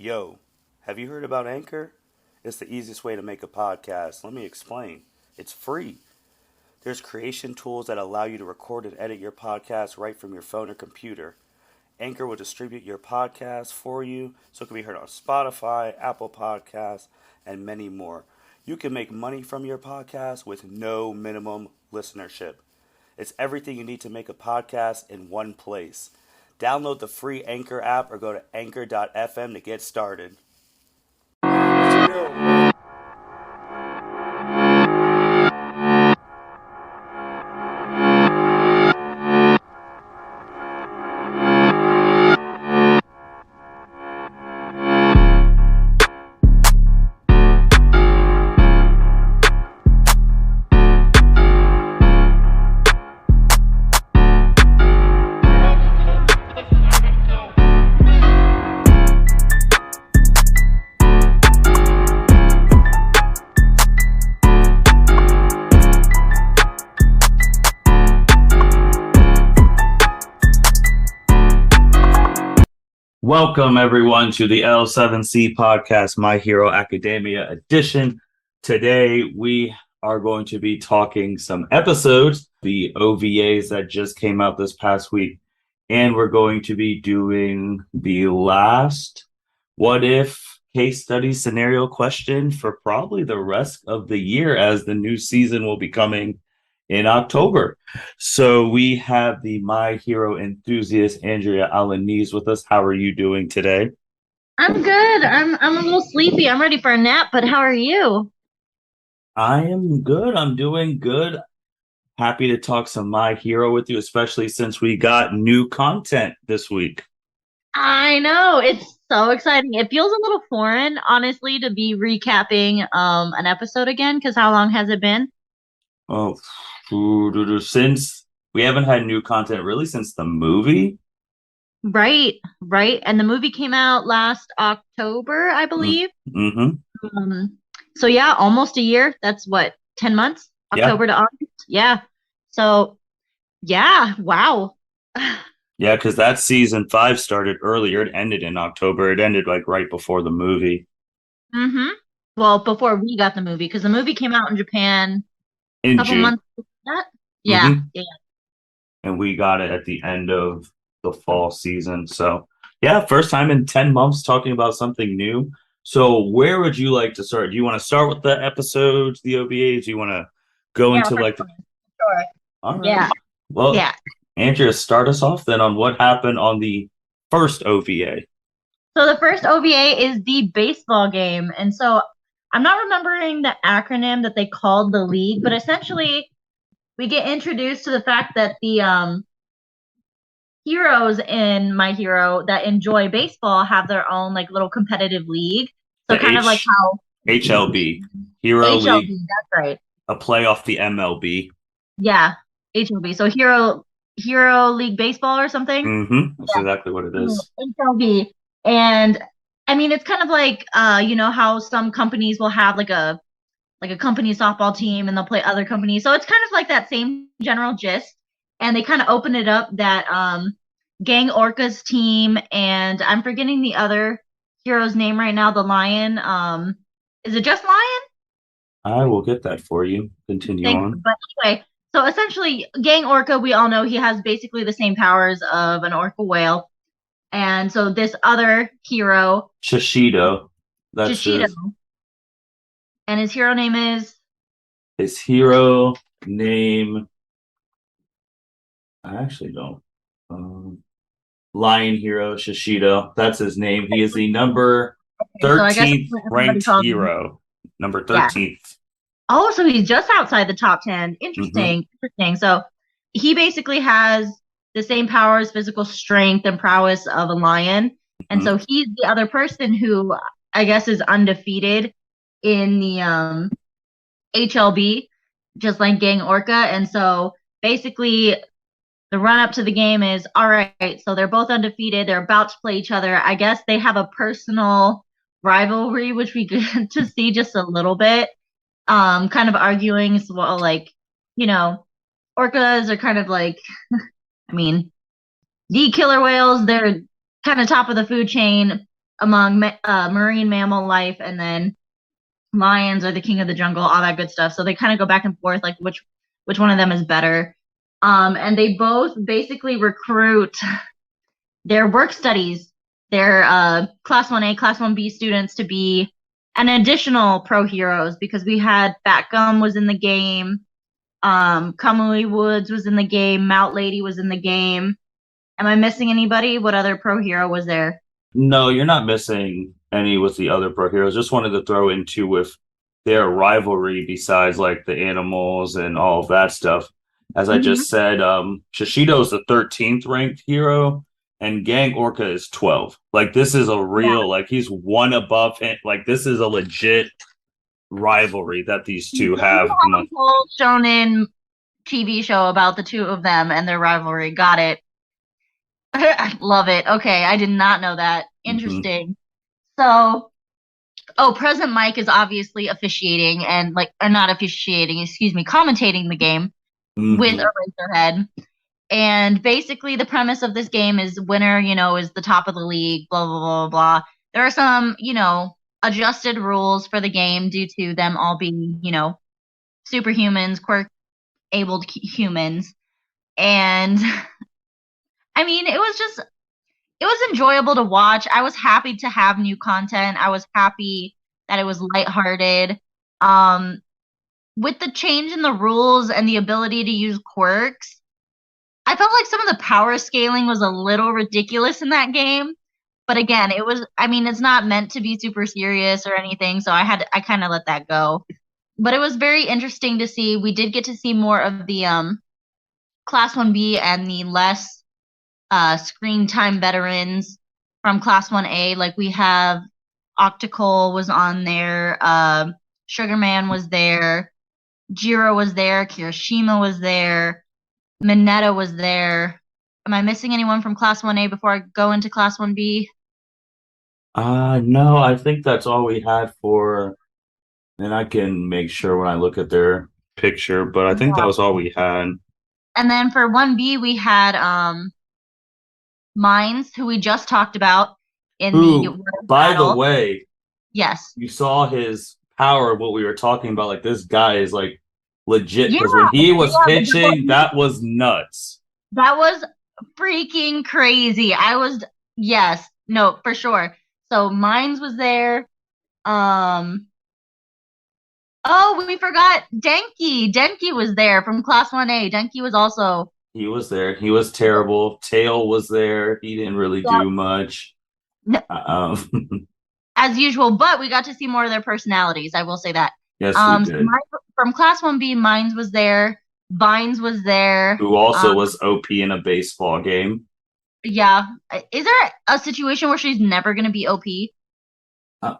Yo, have you heard about Anchor? It's the easiest way to make a podcast. Let me explain. It's free. There's creation tools that allow you to record and edit your podcast right from your phone or computer. Anchor will distribute your podcast for you so it can be heard on Spotify, Apple Podcasts, and many more. You can make money from your podcast with no minimum listenership. It's everything you need to make a podcast in one place. Download the free Anchor app or go to anchor.fm to get started. Welcome, everyone, to the L7C podcast, My Hero Academia edition. Today, we are going to be talking some episodes, the OVAs that just came out this past week, and we're going to be doing the last what if case study scenario question for probably the rest of the year, as the new season will be coming in October. So we have the My Hero enthusiast, Andrea Alanis, with us. How are you doing today? I'm good. I'm a little sleepy. I'm ready for a nap, but how are you? I am good. I'm doing good. Happy to talk some My Hero with you, especially since we got new content this week. I know. It's so exciting. It feels a little foreign, honestly, to be recapping an episode again, because how long has it been? Oh, since we haven't had new content really since the movie. Right, right. And the movie came out last October, I believe. Mm-hmm. So yeah, almost a year. That's what, 10 months? October to August? Yeah. So yeah, wow. Yeah, because that season 5 started earlier. It ended in October. It ended like right before the movie. Mm-hmm. Well, before we got the movie, because the movie came out in Japan a In couple June. months before that. Yeah, Mm-hmm. yeah. And we got it at the end of the fall season. So, yeah, first time in 10 months talking about something new. So, where would you like to start? Do you want to start with the episodes, the OVAs? Do you want to go Yeah, into for like sure. Sure. all right. Yeah, Well, yeah. Andrea, start us off then on what happened on the first OVA. So the first OVA is the baseball game. And so I'm not remembering the acronym that they called the league, but essentially we get introduced to the fact that the heroes in My Hero that enjoy baseball have their own like little competitive league. So The kind of like how HLB, Hero League, HLB, that's right. a play off the MLB. Yeah, HLB. So Hero League Baseball or something. Mm-hmm. That's exactly what it is. HLB. And I mean, it's kind of like, how some companies will have like a company softball team and they'll play other companies. So it's kind of like that same general gist. And they kind of open it up that Gang Orca's team, and I'm forgetting the other hero's name right now, the Lion. Is it just Lion? I will get that for you. Continue Thank you. on. But anyway, so essentially, Gang Orca, we all know he has basically the same powers of an orca whale. And so this other hero, Shishido. That's Shishido, and his hero name is his hero name. I actually don't. Lion Hero Shishido. That's his name. He is the number so I guess 13th ranked calls him. hero. Number Yeah. 13th. Oh, so he's just outside the top 10. Mm-hmm. Interesting. So he basically has the same powers, physical strength, and prowess of a lion. And so he's the other person who I guess is undefeated in the HLB, just like Gang Orca. And so basically the run up to the game is all right. So they're both undefeated. They're about to play each other. I guess they have a personal rivalry, which we get to see just a little bit. Kind of arguing as well, like, orcas are kind of like, I mean, the killer whales, they're kind of top of the food chain. among marine mammal life, and then lions are the king of the jungle, all that good stuff. So they kind of go back and forth, like which one of them is better. And they both basically recruit their work studies, their class 1A, class 1B students to be an additional pro heroes, because we had Fat Gum was in the game, Kamui Woods was in the game, Mount Lady was in the game. Am I missing anybody? What other pro hero was there? No, you're not missing any with the other pro heroes. Just wanted to throw into with their rivalry besides like the animals and all of that stuff. As I Mm-hmm. just said, Shishido's the 13th ranked hero and Gang Orca is 12. Like this is a Yeah. real like he's one above him. Like this is a legit rivalry that these You two have have a whole shonen TV show about the two of them and their rivalry. Got it. I love it. Okay, I did not know that. Mhm. Interesting. So, oh, President Mike is obviously officiating and like, or not officiating, excuse me, commentating the game with Mhm. Eraserhead. And basically, the premise of this game is winner, is the top of the league, blah, blah, blah, blah. There are some, adjusted rules for the game due to them all being, superhumans, quirk-abled humans. And I mean, it was enjoyable to watch. I was happy to have new content. I was happy that it was lighthearted. Um, with the change in the rules and the ability to use quirks, I felt like some of the power scaling was a little ridiculous in that game. But again, I mean, it's not meant to be super serious or anything, so I kind of let that go. But it was very interesting to see. We did get to see more of the Class 1B and the less screen time veterans from Class 1A. Like we have Octacle was on there, Sugar Man was there, Jiro was there, Kirishima was there, Mineta was there. Am I missing anyone from Class 1A before I go into Class 1B? No, I think that's all we had for, and I can make sure when I look at their picture, but I think that Yeah. was all we had. And then for 1B, we had Mines, who we just talked about in the Who, Word of by the Battle. way, Yes. you saw his power, what we were talking about. Like, this guy is like legit Yeah, because when he was yeah, pitching, that was nuts. that was freaking crazy. Yes, no, for sure. So Mines was there. Um, oh, we forgot Denki. Denki was there from Class 1A. Denki was also, He was there. He was terrible. Tail was there. He didn't really yeah, do much. as usual, but we got to see more of their personalities. I will say that. Yes, we So did. from Class 1B, Mines was there. Vines was there. Who also was OP in a baseball game. Yeah. Is there a situation where she's never going to be OP? Uh,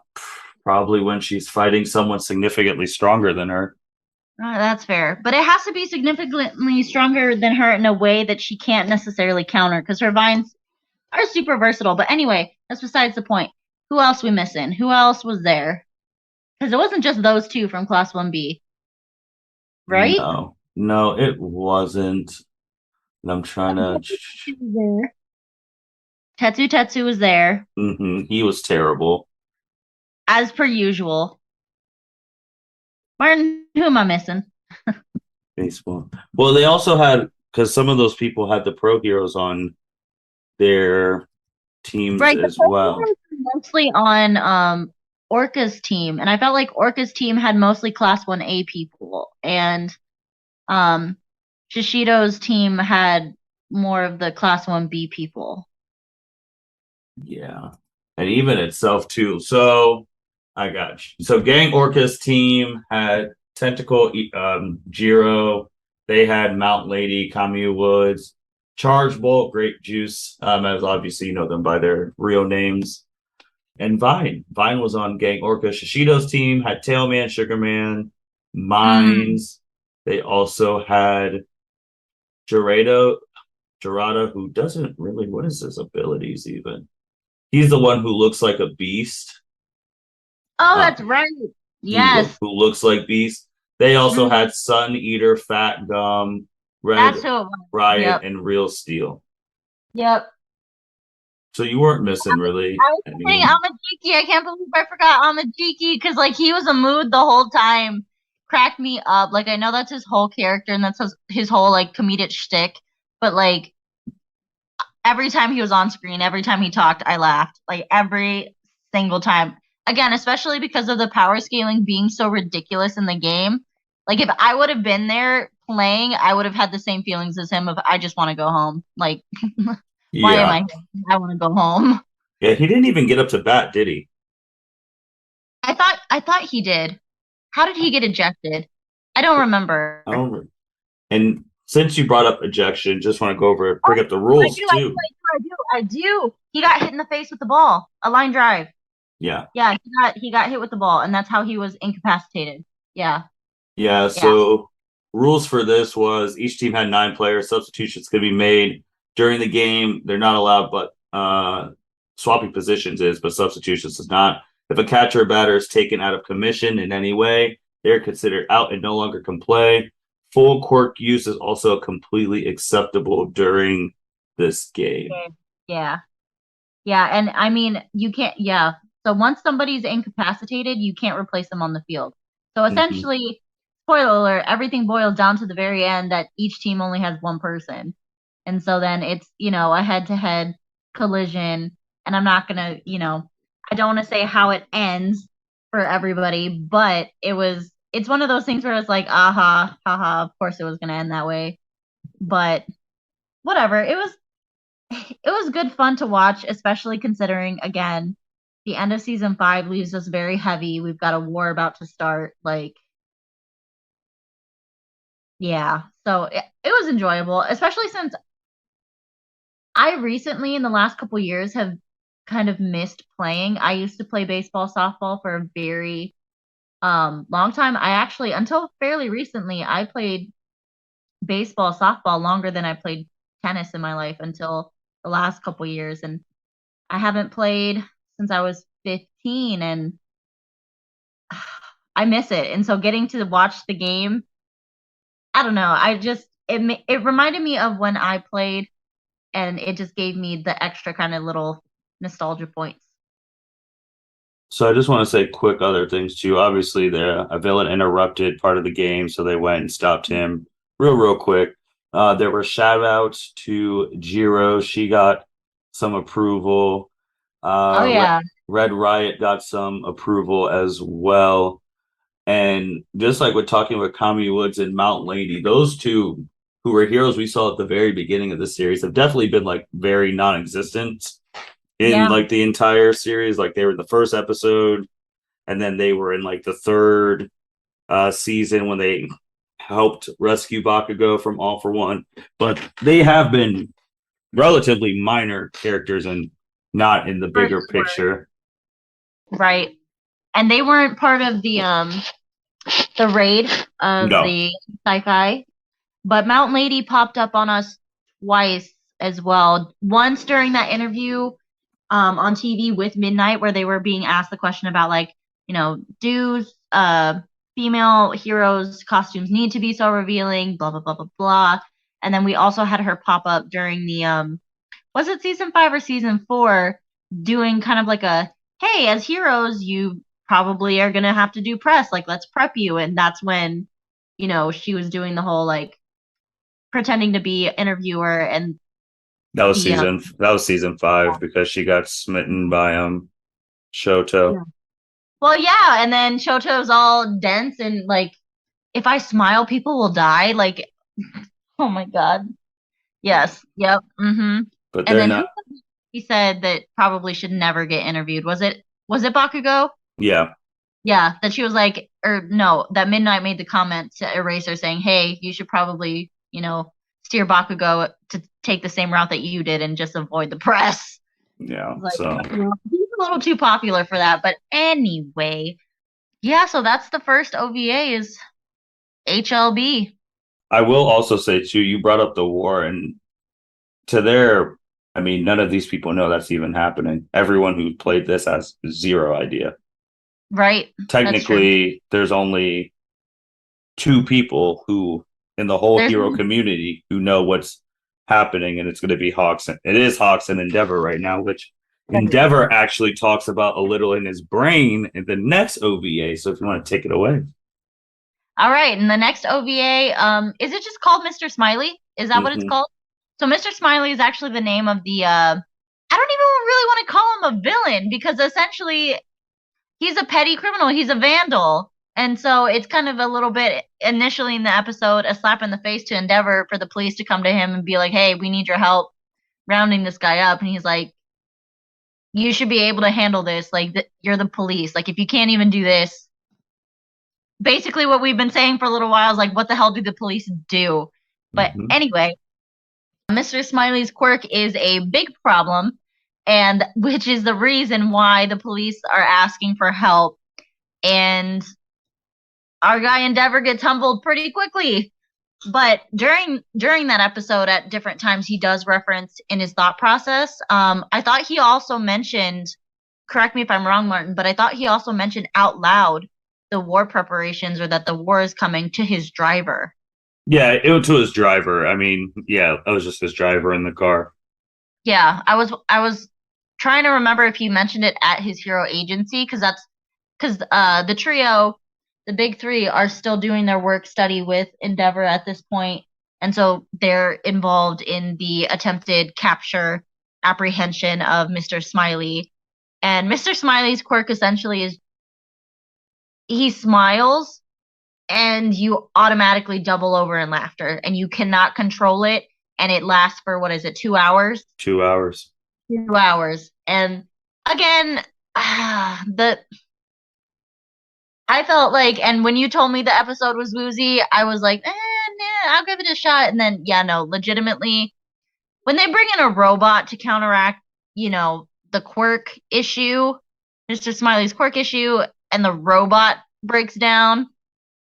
Probably when she's fighting someone significantly stronger than her. That's fair. But it has to be significantly stronger than her in a way that she can't necessarily counter, because her vines are super versatile. But anyway, that's besides the point. Who else we missing? Who else was there? Because it wasn't just those two from Class 1B, right? No, no, it wasn't. And I'm trying to. Tetsu was there. Tetsu was there, He was terrible. as per usual. Martin, who am I missing? Baseball. Well, they also had because some of those people had the pro heroes on their teams Right, the as well. Pokemon were mostly on Orca's team, and I felt like Orca's team had mostly Class 1A people, and um Shishido's team had more of the Class 1B people. Yeah, and even itself too. So I got you. So Gang Orca's team had Tentacle, Jiro. They had Mount Lady, Kamiya Woods, Charge Bolt, Grape Juice. As obviously you know them by their real names. And Vine. Vine was on Gang Orca. Shishido's team had Tailman, Sugarman, Mm. Mines. They also had Gerado, Gerada, who doesn't really, what is his abilities even? He's the one who looks like a beast. Oh, Uh, that's right. Yes. who looks like beast. They also Mhm. had Sun Eater, Fat Gum, Red That's who it was. Riot, Yep. and Real Steel. Yep. So you weren't missing really I was saying any. Amajiki. I can't believe I forgot Amajiki because like he was a mood the whole time. Cracked me up. Like I know that's his whole character and that's his whole like comedic shtick, but like every time he was on screen, every time he talked, I laughed. Like every single time. Again, especially because of the power scaling being so ridiculous in the game. Like if I would have been there playing, I would have had the same feelings as him of I just want to go home. Like why am I Yeah. here? I want to go home. Yeah, he didn't even get up to bat, did he? I thought he did. How did he get ejected? I don't I remember. don't. And since you brought up ejection, just want to go over Oh, bring up the I rules do, I do, too. I do, I do, I do. He got hit in the face with the ball. A line drive. Yeah. Yeah, he got hit with the ball, and that's how he was incapacitated. Yeah, Yeah, yeah. so rules for this was each team had 9 players. Substitutions could be made during the game. They're not allowed, but swapping positions is, but substitutions is not. If a catcher or batter is taken out of commission in any way, they're considered out and no longer can play. Full court use is also completely acceptable during this game. Okay. Yeah, yeah, and I mean, you can't. Yeah, so once somebody's incapacitated, you can't replace them on the field. So Mhm. essentially, spoiler alert, everything boils down to the very end that each team only has one person. And so then it's, a head to head collision. And I'm not going to, I don't want to say how it ends for everybody, but it's one of those things where it's like, aha, haha, of course it was going to end that way. But whatever. It was good fun to watch, especially considering, again, the end of season 5 leaves us very heavy. We've got a war about to start. Like, yeah. So it was enjoyable, especially since I recently, in the last couple years, have kind of missed playing. I used to play baseball, softball for a very long time. I actually, until fairly recently, I played baseball, softball longer than I played tennis in my life until the last couple years. And I haven't played since I was 15, and I miss it. And so getting to watch the game, I don't know. It reminded me of when I played, and it just gave me the extra kind of little nostalgia points. So I just want to say quick other things too. Obviously, a villain interrupted part of the game, so they went and stopped him real quick. There were shout outs to Jiro. She got some approval. Oh Red, yeah. Red Riot got some approval as well. And just like we're talking with Kami Woods and Mount Lady, those two who were heroes we saw at the very beginning of the series have definitely been like very non-existent in Yeah. like the entire series. Like they were in the first episode, and then they were in like the third season when they helped rescue Bakugo from All for One. But they have been relatively minor characters and not in the For bigger sure. picture. Right. And they weren't part of the raid of No. the sci-fi, but Mountain Lady popped up on us twice as well. Once during that interview on TV with Midnight where they were being asked the question about like, do female heroes costumes need to be so revealing, blah blah blah blah blah. And then we also had her pop up during the was it season 5 or season 4 doing kind of like a hey, as heroes you probably are going to have to do press, like let's prep you. And that's when she was doing the whole like pretending to be interviewer and the That was season 5 because she got smitten by Shoto. yeah. Well, yeah, and then Shoto's all dense and like if I smile people will die, like oh my god. Yes. Yep. Mhm. But And they're then who not. he said that probably should never get interviewed? Was it Bakugo? Yeah. Yeah, that she was like, or no, that Midnight made the comment to Eraser saying, "Hey, you should probably, steer Bakugo to take the same route that you did and just avoid the press." Yeah. Like, So he's a little too popular for that. But anyway, yeah. So that's the first OVA is HLB. I will also say too, you brought up the war, and to their, I mean, none of these people know that's even happening. Everyone who played this has zero idea. Right. That's true. Technically, there's only 2 people who in the whole There's hero community who know what's happening, and it's going to be Hawks. It is Hawks and Endeavor right now, which Endeavor actually talks about a little in his brain in the next OVA. So if you want to take it away. All right, and the next OVA, is it just called Mr. Smiley? Is that what it's called? So Mr. Smiley is actually the name of the I don't even really want to call him a villain because essentially he's a petty criminal. He's a vandal. And so it's kind of a little bit initially in the episode a slap in the face to Endeavor for the police to come to him and be like, "Hey, we need your help rounding this guy up." And he's like, "You should be able to handle this. Like you're the police. Like if you can't even do this." Basically what we've been saying for a little while is like, what the hell do the police do? But anyway, Mr. Smiley's quirk is a big problem, and which is the reason why the police are asking for help. And our guy Endeavor gets humbled pretty quickly. But during that episode, at different times, he does reference in his thought process. I thought he also mentioned, correct me if I'm wrong, Martin, but I thought he also mentioned out loud the war preparations or that the war is coming to his driver. Yeah, it was to his driver. I mean, yeah, that was just his driver in the car. Yeah, I was trying to remember if he mentioned it at his hero agency because the trio, the big three, are still doing their work study with Endeavor at this point, and so they're involved in the attempted capture apprehension of Mr. Smiley. And Mr. Smiley's quirk essentially is he smiles and you automatically double over in laughter and you cannot control it, and it lasts for what is it, 2 hours? 2 hours. 2 hours. And again, I felt like, and when you told me the episode was woozy, I was like, nah, I'll give it a shot. And then, yeah, no, legitimately, when they bring in a robot to counteract, the quirk issue, Mr. Smiley's quirk issue, and the robot breaks down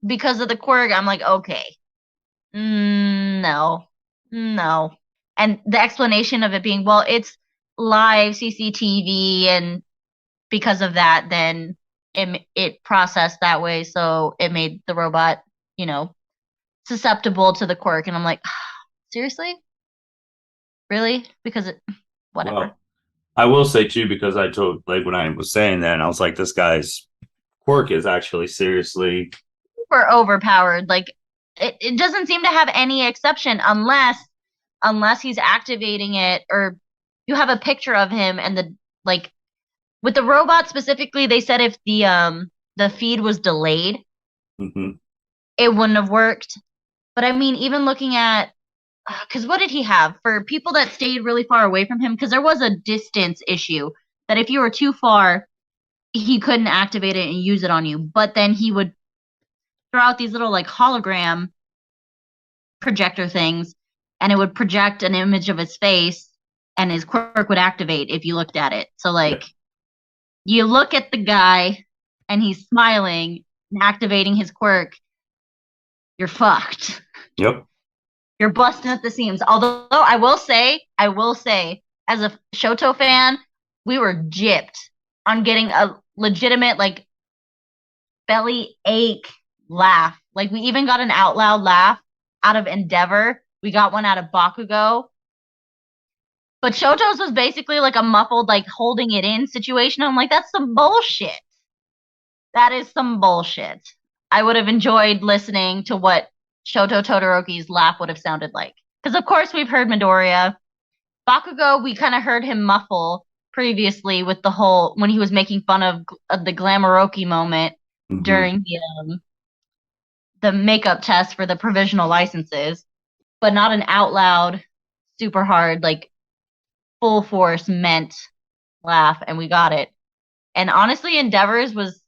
because of the quirk, I'm like, okay, no. And the explanation of it being, well, it's live CCTV, and because of that, then it processed that way, so it made the robot, susceptible to the quirk. And I'm like, seriously? Really? Because whatever. Well, I will say too, because I told, like, when I was saying that, and I was like, this guy's quirk is actually seriously super overpowered. Like it doesn't seem to have any exception unless he's activating it, or you have a picture of him and with the robot specifically, they said if the feed was delayed, it wouldn't have worked. But I mean, even looking at, because what did he have for people that stayed really far away from him? Because there was a distance issue that if you were too far, he couldn't activate it and use it on you. But then he would throw out these little like hologram projector things, and it would project an image of his face, and his quirk would activate if you looked at it. So you look at the guy, and he's smiling and activating his quirk, you're fucked. Yep. You're busting at the seams. Although I will say, as a Shoto fan, we were gypped on getting a legitimate like belly ache laugh. Like we even got an out loud laugh out of Endeavor. We got one out of Bakugo. But Shoto's was basically like a muffled, like holding it in situation. I'm like, that's some bullshit. That is some bullshit. I would have enjoyed listening to what Shoto Todoroki's laugh would have sounded like. Because of course we've heard Midoriya. Bakugo, we kind of heard him muffle previously with the whole, when he was making fun of the Glamoroki moment during the makeup test for the provisional licenses. But not an out loud, super hard, like full force meant laugh, and we got it. And honestly, Endeavor's was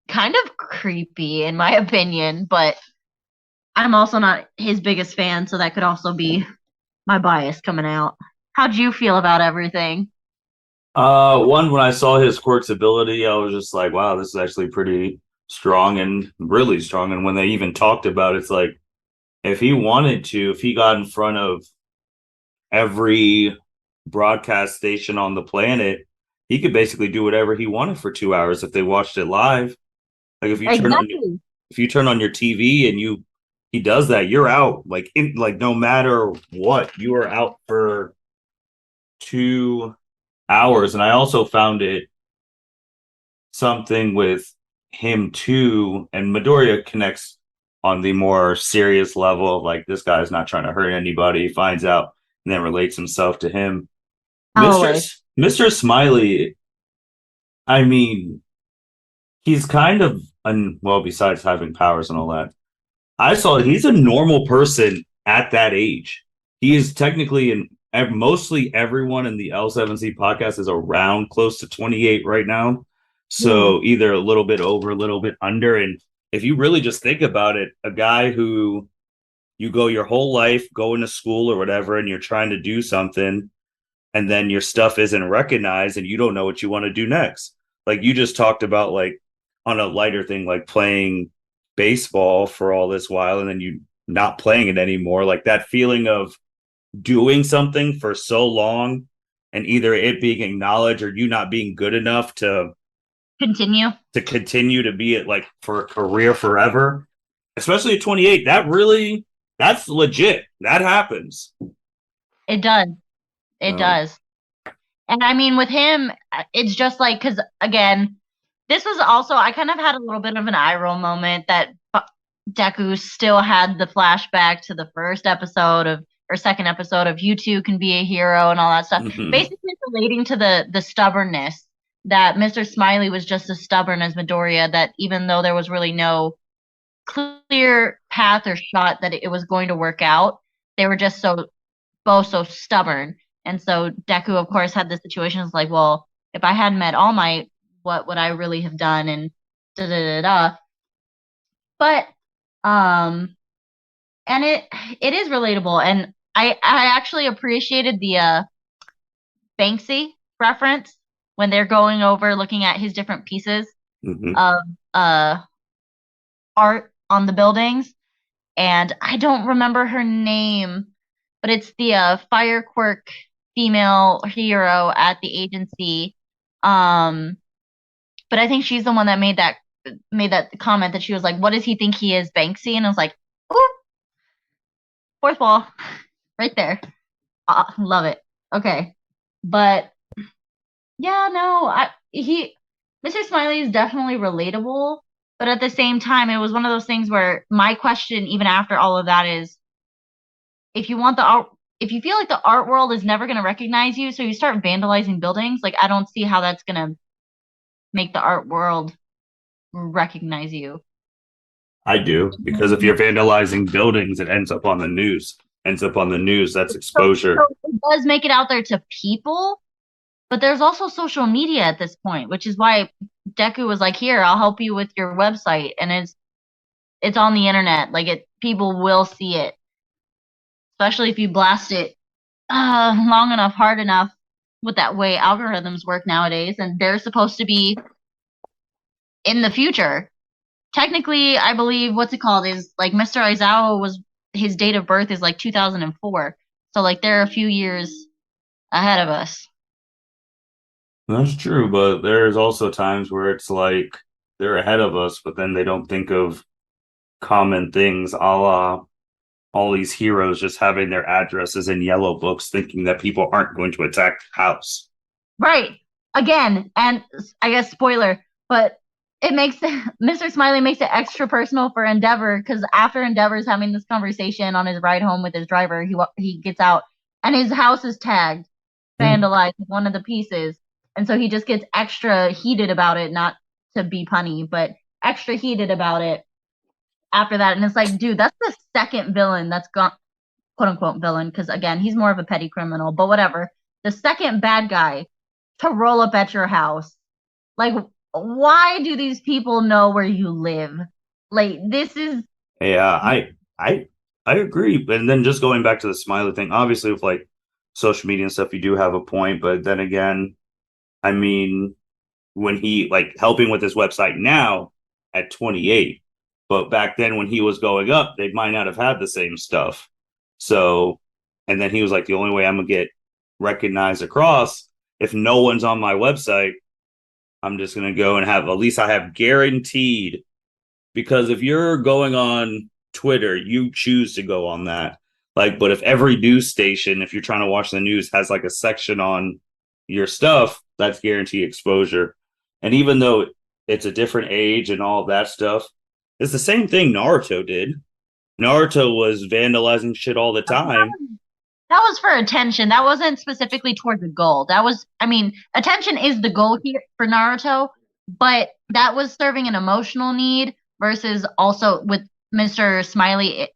kind of creepy in my opinion, but I'm also not his biggest fan, so that could also be my bias coming out. How'd you feel about everything? When I saw his quirk's ability, I was just like, wow, this is actually pretty strong and really strong. And when they even talked about it, it's like, if he wanted to, if he got in front of every broadcast station on the planet, he could basically do whatever he wanted for 2 hours if they watched it live. Like if you turn on your TV and you he does that, you're out. Like no matter what, you are out for 2 hours. And I also found it something with him too, and Midoriya connects on the more serious level of like this guy's not trying to hurt anybody. He finds out and then relates himself to him. Mr. Always. Mr. Smiley, I mean, he's kind of well, besides having powers and all that. I saw he's a normal person at that age. He is technically in mostly everyone in the L7C podcast is around close to 28 right now. So either a little bit over, a little bit under. And if you really just think about it, a guy who you go your whole life going to school or whatever, and you're trying to do something, and then your stuff isn't recognized and you don't know what you want to do next. Like you just talked about, like on a lighter thing, like playing baseball for all this while and then you not playing it anymore. Like that feeling of doing something for so long and either it being acknowledged or you not being good enough to continue to be it like for a career forever, especially at 28. That's legit. That happens. It does. It does. And I mean, with him, it's just like, because again, this was also, I kind of had a little bit of an eye roll moment that Deku still had the flashback to the first episode of, or second episode of You Too Can Be a Hero and all that stuff. Mm-hmm. Basically relating to the stubbornness that Mr. Smiley was just as stubborn as Midoriya, that even though there was really no clear path or shot that it was going to work out, they were just both so stubborn. And so Deku, of course, had the situation. It's like, well, if I hadn't met All Might, what would I really have done? And da da da da. But and it is relatable, and I actually appreciated the Banksy reference when they're going over looking at his different pieces of art on the buildings. And I don't remember her name, but it's the fire quirk female hero at the agency. But I think she's the one that made that comment that she was like, "What does he think he is, Banksy?" And I was like, "Ooh, fourth wall, right there. Love it." Okay, but yeah, no, Mr. Smiley is definitely relatable, but at the same time, it was one of those things where my question, even after all of that, is if you feel like the art world is never going to recognize you, so you start vandalizing buildings, like I don't see how that's going to make the art world recognize you. I do, because if you're vandalizing buildings, it ends up on the news. That's exposure. So it does make it out there to people, but there's also social media at this point, which is why Deku was like, "Here, I'll help you with your website," and it's on the internet. Like people will see it, especially if you blast it long enough, hard enough, with that way algorithms work nowadays, and they're supposed to be in the future. Technically, I believe is like Mr. Aizawa his date of birth is like 2004, so like they're a few years ahead of us. That's true, but there's also times where it's like they're ahead of us, but then they don't think of common things, a la all these heroes just having their addresses in yellow books, thinking that people aren't going to attack the house. Right. Again, and I guess spoiler, but Mr. Smiley makes it extra personal for Endeavor, because after Endeavor's having this conversation on his ride home with his driver, he gets out and his house is tagged, vandalized, one of the pieces. And so he just gets extra heated about it, not to be punny, but extra heated about it after that. And it's like, dude, that's the second villain that's gone, quote unquote villain, because again, he's more of a petty criminal, but whatever. The second bad guy to roll up at your house. Like, why do these people know where you live? Like, this is... Yeah, I agree. And then just going back to the Smiley thing, obviously with like social media and stuff, you do have a point, but then again, I mean, when he like helping with his website now at 28, but back then when he was going up, they might not have had the same stuff. So, and then he was like, the only way I'm gonna get recognized across, if no one's on my website, I'm just gonna go and have, at least I have guaranteed, because if you're going on Twitter, you choose to go on that. Like, but if every news station, if you're trying to watch the news, has like a section on your stuff, that's guaranteed exposure. And even though it's a different age and all that stuff, it's the same thing Naruto did. Naruto was vandalizing shit all the time. That was for attention. That wasn't specifically towards a goal. That was, I mean, attention is the goal here for Naruto, but that was serving an emotional need versus also with Mr. Smiley.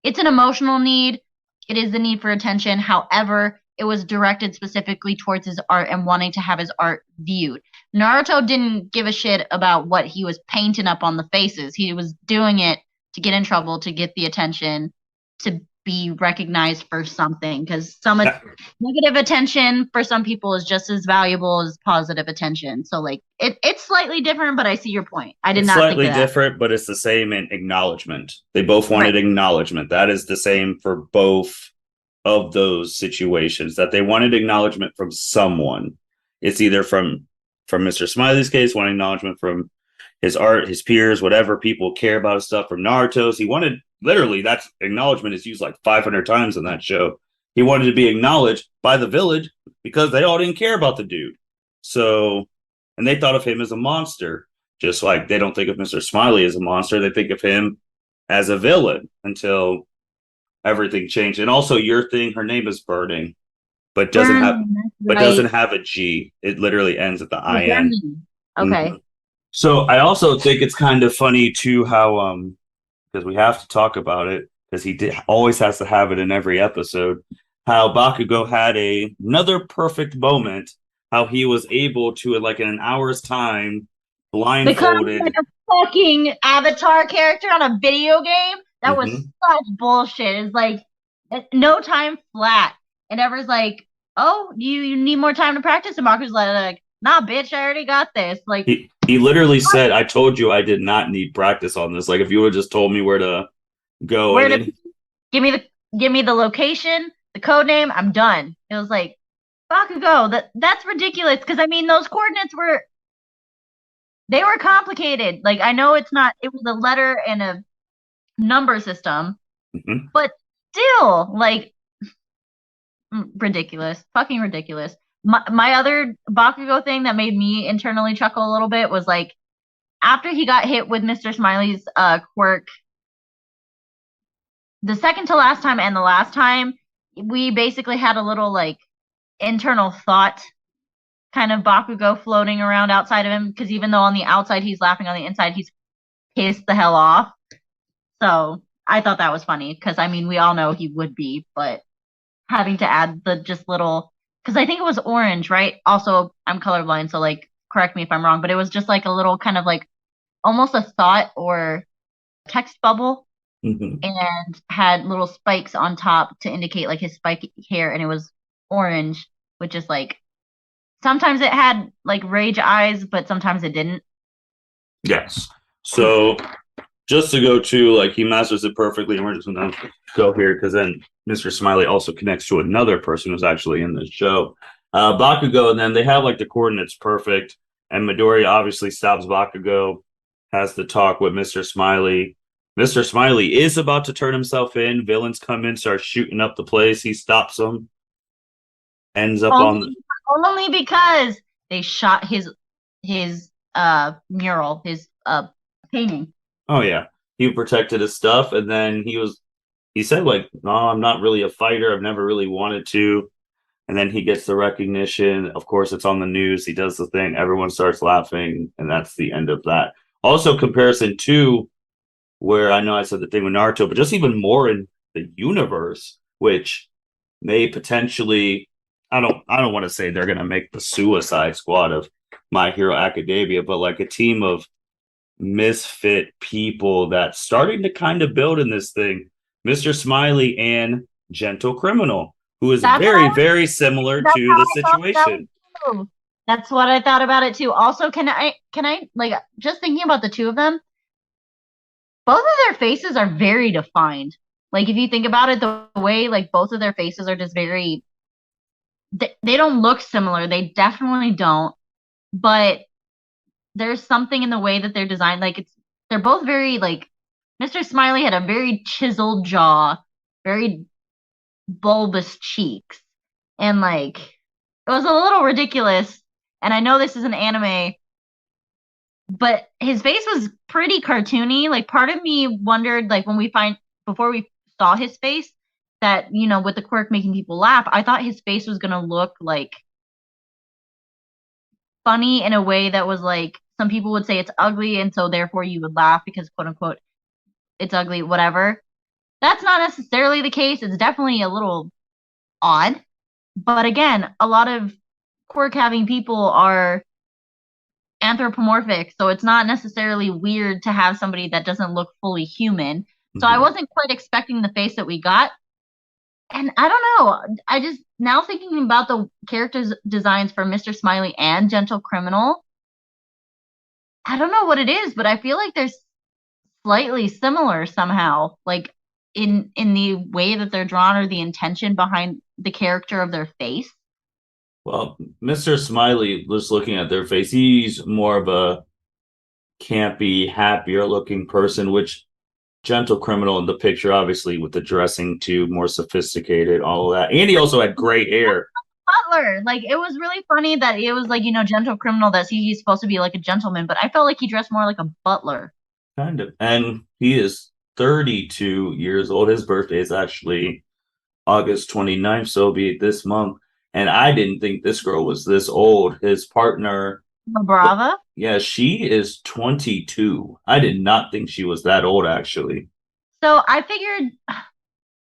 It's an emotional need. It is the need for attention. However, it was directed specifically towards his art and wanting to have his art viewed. Naruto didn't give a shit about what he was painting up on the faces. He was doing it to get in trouble, to get the attention, to be recognized for something, because negative attention for some people is just as valuable as positive attention. So like it's slightly different, but I see your point. I did not think Slightly of that. different, but it's the same in acknowledgement. They both wanted acknowledgement. That is the same for both of those situations, that they wanted acknowledgement from someone. It's either from Mr. Smiley's case, wanting acknowledgement from his art, his peers, whatever people care about his stuff. From Naruto's, he wanted, literally, that acknowledgement is used like 500 times in that show. He wanted to be acknowledged by the village because they all didn't care about the dude. So, and they thought of him as a monster, just like they don't think of Mr. Smiley as a monster. They think of him as a villain until everything changed. And also your thing, her name is Burning, but doesn't have a G. It literally ends at the IN. Okay. Mm-hmm. So I also think it's kind of funny too how because we have to talk about it because always has to have it in every episode, how Bakugo had another perfect moment, how he was able to like in an hour's time blindfolded like a fucking avatar character on a video game. That was such bullshit. It's like no time flat. And everyone's like, "Oh, you need more time to practice." And Bakugo's like, "Nah, bitch, I already got this." Like he literally said, "I told you I did not need practice on this. Like if you would just told me where to go, give me the location, the code name, I'm done." It was like, Bakugo, that's ridiculous. Because I mean, those coordinates were complicated. Like I know it was a letter and a number system, but still, like ridiculous, fucking ridiculous. My other Bakugo thing that made me internally chuckle a little bit was like after he got hit with Mr. Smiley's quirk, the second to last time and the last time, we basically had a little like internal thought kind of Bakugo floating around outside of him, because even though on the outside he's laughing, on the inside he's pissed the hell off. So I thought that was funny because I mean we all know he would be, but having to add the just little, because I think it was orange, right? Also, I'm colorblind, so like correct me if I'm wrong, but it was just like a little kind of like almost a thought or text bubble, and had little spikes on top to indicate like his spiky hair, and it was orange, which is like sometimes it had like rage eyes, but sometimes it didn't. Yes. So just to go to like he masters it perfectly, and we're just gonna go here because then Mr. Smiley also connects to another person who's actually in this show. Bakugo, and then they have like the coordinates perfect, and Midori obviously stops Bakugo, has the talk with Mr. Smiley. Mr. Smiley is about to turn himself in. Villains come in, start shooting up the place. He stops them. Ends up only because they shot his mural, his painting. Oh yeah, he protected his stuff, and then he said like, "No, I'm not really a fighter. I've never really wanted to." And then he gets the recognition. Of course, it's on the news. He does the thing. Everyone starts laughing, and that's the end of that. Also, comparison to where I know I said the thing with Naruto, but just even more in the universe, which may potentially, I don't want to say they're going to make the Suicide Squad of My Hero Academia, but like a team of misfit people that's starting to kind of build in this thing. Mr. Smiley and Gentle Criminal, who is very similar to the situation. That's what I thought about it too. Also, can I like just thinking about the two of them, both of their faces are very defined. Like if you think about it, the way like both of their faces are just very, they don't look similar. They definitely don't. But there's something in the way that they're designed. Like they're both very like Mr. Smiley had a very chiseled jaw, very bulbous cheeks, and like it was a little ridiculous. And I know this is an anime, but his face was pretty cartoony. Like part of me wondered, like before we saw his face, that with the quirk making people laugh, I thought his face was gonna look like funny in a way that was like some people would say it's ugly, and so therefore you would laugh because quote unquote it's ugly, whatever. That's not necessarily the case. It's definitely a little odd. But again, a lot of quirk having people are anthropomorphic, so it's not necessarily weird to have somebody that doesn't look fully human. So I wasn't quite expecting the face that we got. And I don't know. I just now thinking about the characters designs for Mr. Smiley and Gentle Criminal. I don't know what it is, but I feel like they're slightly similar somehow, like in the way that they're drawn or the intention behind the character of their face. Well, Mr. Smiley, just looking at their face, he's more of a campy, happier looking person, which Gentle Criminal in the picture, obviously, with the dressing too, more sophisticated, all of that. And he also had gray hair. Butler, like it was really funny that it was like Gentle Criminal, that he's supposed to be like a gentleman, but I felt like he dressed more like a butler. Kind of. And he is 32 years old. His birthday is actually August 29th, so it'll be this month. And I didn't think this girl was this old. His partner, Brava. yeah, she is 22. I did not think she was that old, actually. So I figured,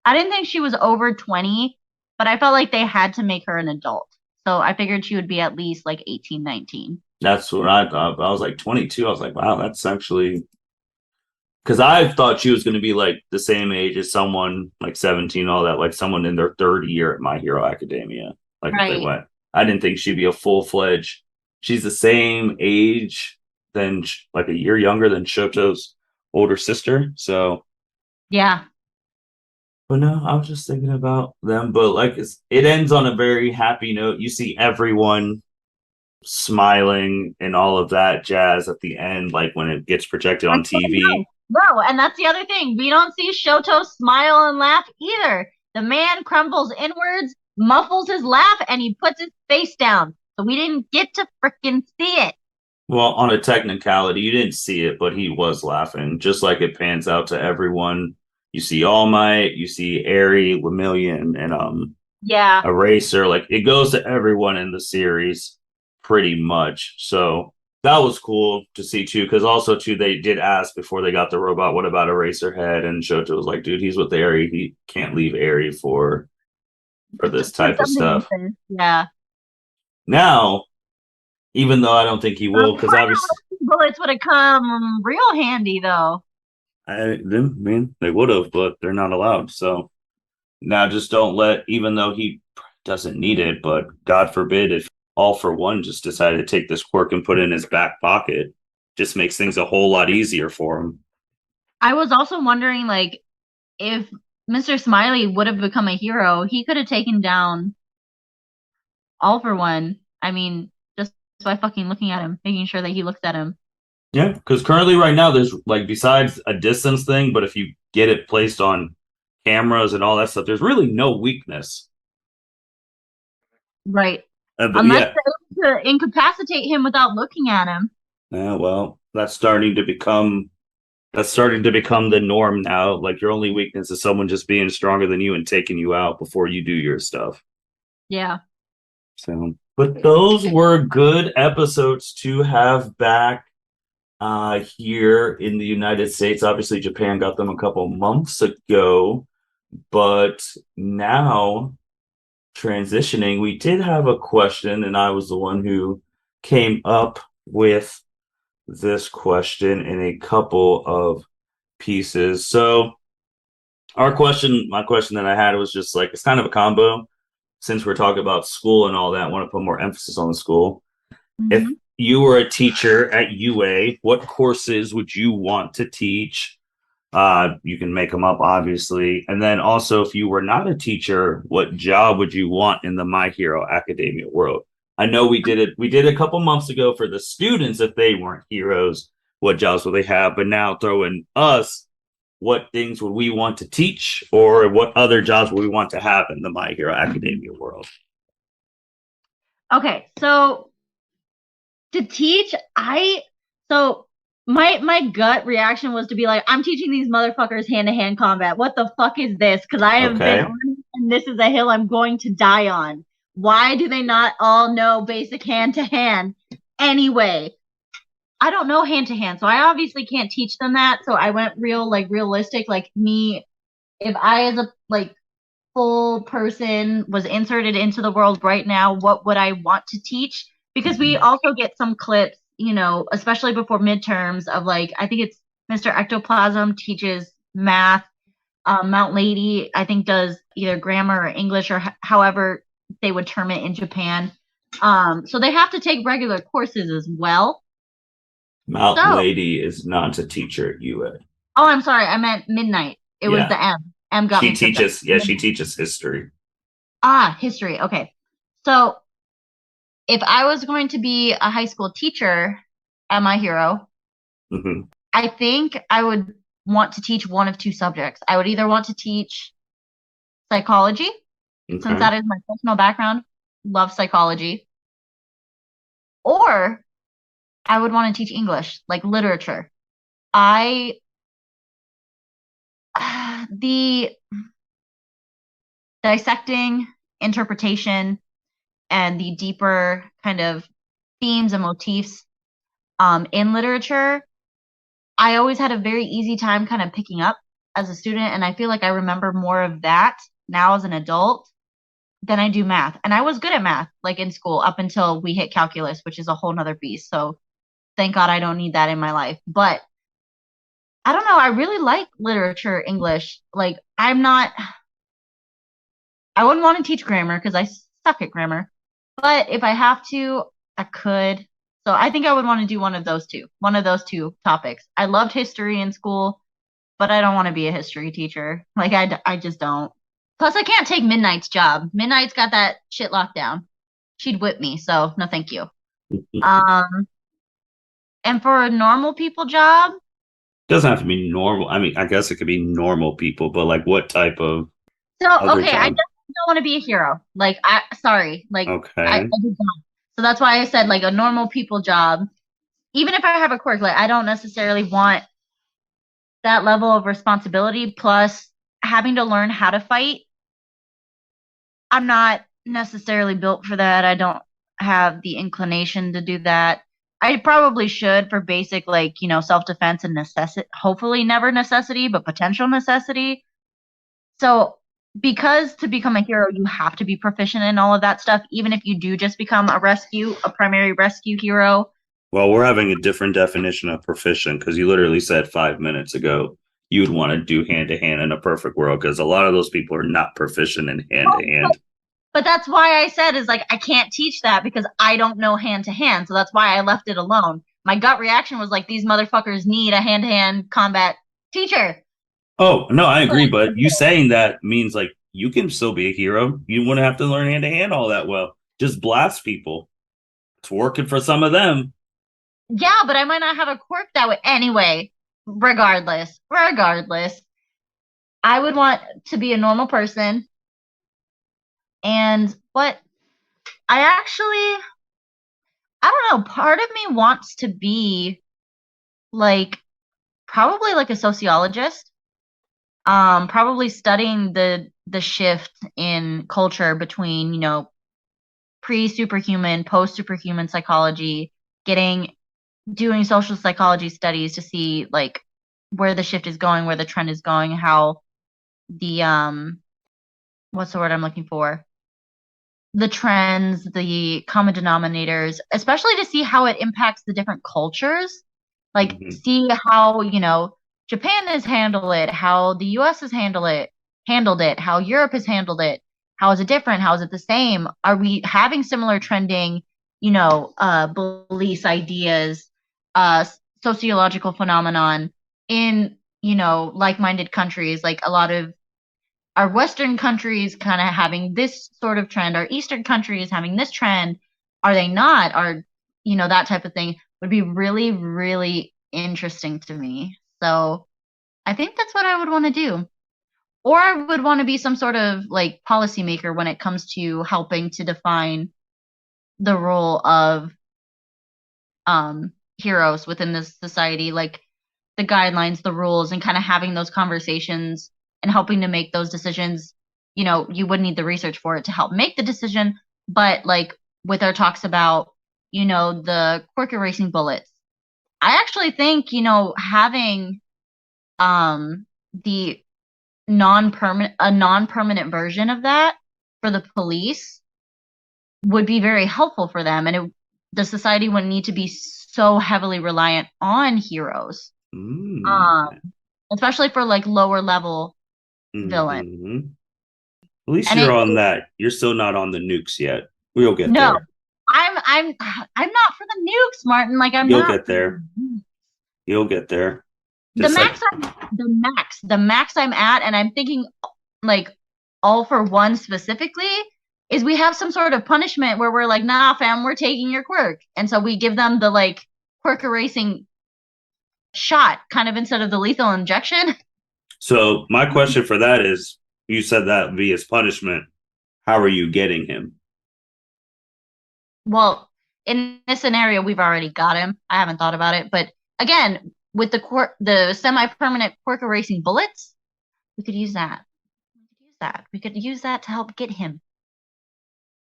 I didn't think she was over 20, but I felt like they had to make her an adult. So I figured she would be at least like 18, 19. That's what I thought. I was like 22. I was like, wow, that's actually, because I thought she was going to be like the same age as someone like 17, all that, like someone in their third year at My Hero Academia. Like if they went, I didn't think she'd be a full-fledged. She's the same age than like a year younger than Shoto's older sister. So yeah. But no, I was just thinking about them. But like it ends on a very happy note. You see everyone smiling and all of that jazz at the end, like when it gets projected on TV. No, and that's the other thing. We don't see Shoto smile and laugh either. The man crumbles inwards, muffles his laugh, and he puts his face down. So we didn't get to freaking see it. Well, on a technicality, you didn't see it, but he was laughing. Just like it pans out to everyone. You see All Might, you see Airy, Lemillion, and Eraser. Like it goes to everyone in the series pretty much. So that was cool to see too, because also too they did ask before they got the robot, what about Eraserhead? And Shoto was like, dude, he's with Airy. He can't leave Airy for this type of stuff. Yeah. Now, even though I don't think he will, because obviously bullets would have come real handy though. I mean they would have, but they're not allowed. So now just don't let, even though he doesn't need it, but God forbid if All for One just decided to take this quirk and put it in his back pocket, just makes things a whole lot easier for him. I was also wondering, like, if Mr. Smiley would have become a hero, he could have taken down All for One. I mean, just by fucking looking at him, making sure that he looks at him. Yeah, because currently right now there's like, besides a distance thing, but if you get it placed on cameras and all that stuff, there's really no weakness. Right. Unless they're to incapacitate him without looking at him. Yeah, well, that's starting to become the norm now. Like your only weakness is someone just being stronger than you and taking you out before you do your stuff. Yeah. So, but those were good episodes to have back here in the United States. Obviously, Japan got them a couple months ago, but now transitioning, we did have a question, and I was the one who came up with this question in a couple of pieces. So my question that I had was just like, it's kind of a combo. Since we're talking about school and all that, I want to put more emphasis on the school. Mm-hmm. If you were a teacher at UA, what courses would you want to teach? You can make them up, obviously. And then also, if you were not a teacher, what job would you want in the My Hero Academia world? I know we did it. We did a couple months ago for the students. If they weren't heroes, what jobs will they have? But now throw in us what things would we want to teach, or what other jobs would we want to have in the My Hero Academia world? Okay, so to teach, my gut reaction was to be like, I'm teaching these motherfuckers hand-to-hand combat. What the fuck is this? Because I have been Okay. on it, and this is a hill I'm going to die on. Why do they not all know basic hand-to-hand? Anyway, I don't know hand-to-hand, so I obviously can't teach them that. So I went realistic, like me, if I as a full person was inserted into the world right now, what would I want to teach? Because we also get some clips, especially before midterms of I think it's Mr. Ectoplasm teaches math. Mount Lady, I think, does either grammar or English or however they would term it in Japan. So they have to take regular courses as well. Mount So, Lady is not a teacher at UA. oh, I'm sorry, I meant Midnight. It was the M. M got She me tripped up. teaches, yeah, she teaches history. History. Okay. So if I was going to be a high school teacher at My Hero, Mm-hmm. I think I would want to teach one of two subjects. I would either want to teach psychology, since Okay. that is my personal background, love psychology, or I would want to teach English, like literature. I the dissecting, interpretation, and the deeper kind of themes and motifs in literature, I always had a very easy time kind of picking up as a student, and I feel like I remember more of that now as an adult than I do math. And I was good at math, like in school, up until we hit calculus, which is a whole nother beast. So thank God I don't need that in my life. But I don't know, I really like literature, English. I wouldn't want to teach grammar because I suck at grammar. But if I have to, I could. So I think I would want to do one of those two topics. I loved history in school, but I don't want to be a history teacher. I just don't. Plus, I can't take Midnight's job. Midnight's got that shit locked down. She'd whip me, so no thank you. Um, and for a normal people job, Doesn't have to be normal. I mean, I guess it could be normal people, but like what type of so other okay, I job? just don't want to be a hero. Sorry, I Okay. just don't. So that's why I said a normal people job. Even if I have a quirk, I don't necessarily want that level of responsibility. Plus, having to learn how to fight, I'm not necessarily built for that. I don't have the inclination to do that. I probably should for basic, self defense and necessity. Hopefully, never necessity, but potential necessity. So, because to become a hero, you have to be proficient in all of that stuff, even if you do just become a primary rescue hero. Well, we're having a different definition of proficient because you literally said 5 minutes ago you'd want to do hand to hand in a perfect world because a lot of those people are not proficient in hand to hand. But that's why I said is I can't teach that because I don't know hand to hand. So that's why I left it alone. My gut reaction was these motherfuckers need a hand to hand combat teacher. Oh, no, I agree. But you saying that means like you can still be a hero. You wouldn't have to learn hand to hand all that well. Just blast people. It's working for some of them. Yeah, but I might not have a quirk that way. Anyway, regardless, I would want to be a normal person. And what I actually, I don't know, part of me wants to be probably a sociologist. Probably studying the shift in culture between, pre-superhuman, post-superhuman psychology, doing social psychology studies to see where the shift is going, where the trend is going, how the what's the word I'm looking for? The trends, the common denominators, especially to see how it impacts the different cultures. Mhm. See how, Japan has handled it, how the US has handled it, how Europe has handled it. How is it different? How is it the same? Are we having similar trending, beliefs, ideas, uh, sociological phenomenon in, like-minded countries? Like a lot of our Western countries kind of having this sort of trend, our Eastern countries having this trend. Are they not? That type of thing would be really, really interesting to me. So I think that's what I would want to do. Or I would want to be some sort of like policymaker when it comes to helping to define the role of heroes within this society, like the guidelines, the rules, and kind of having those conversations and helping to make those decisions. You would need the research for it to help make the decision, but like with our talks about, the quirk erasing bullets, I actually think, having the non-permanent version of that for the police would be very helpful for them, and the society wouldn't need to be so heavily reliant on heroes, Mm. um, especially for like lower level villains. Hmm. At least And you're it on that. You're still not on the nukes yet. We'll get no, there. I'm not for the nukes, Martin. Like I'm You'll not get there. You'll get there. the Just max. like, The max I'm at, and I'm thinking like all for one specifically is we have some sort of punishment where we're like, nah, fam, we're taking your quirk, and so we give them the like quirk erasing shot, kind of instead of the lethal injection. so my question for that is, you said that would be his punishment. How are you getting him? Well, in this scenario, we've already got him. I haven't thought about it, but again, with the semi-permanent quirk erasing bullets, we could use that. We could use that to help get him.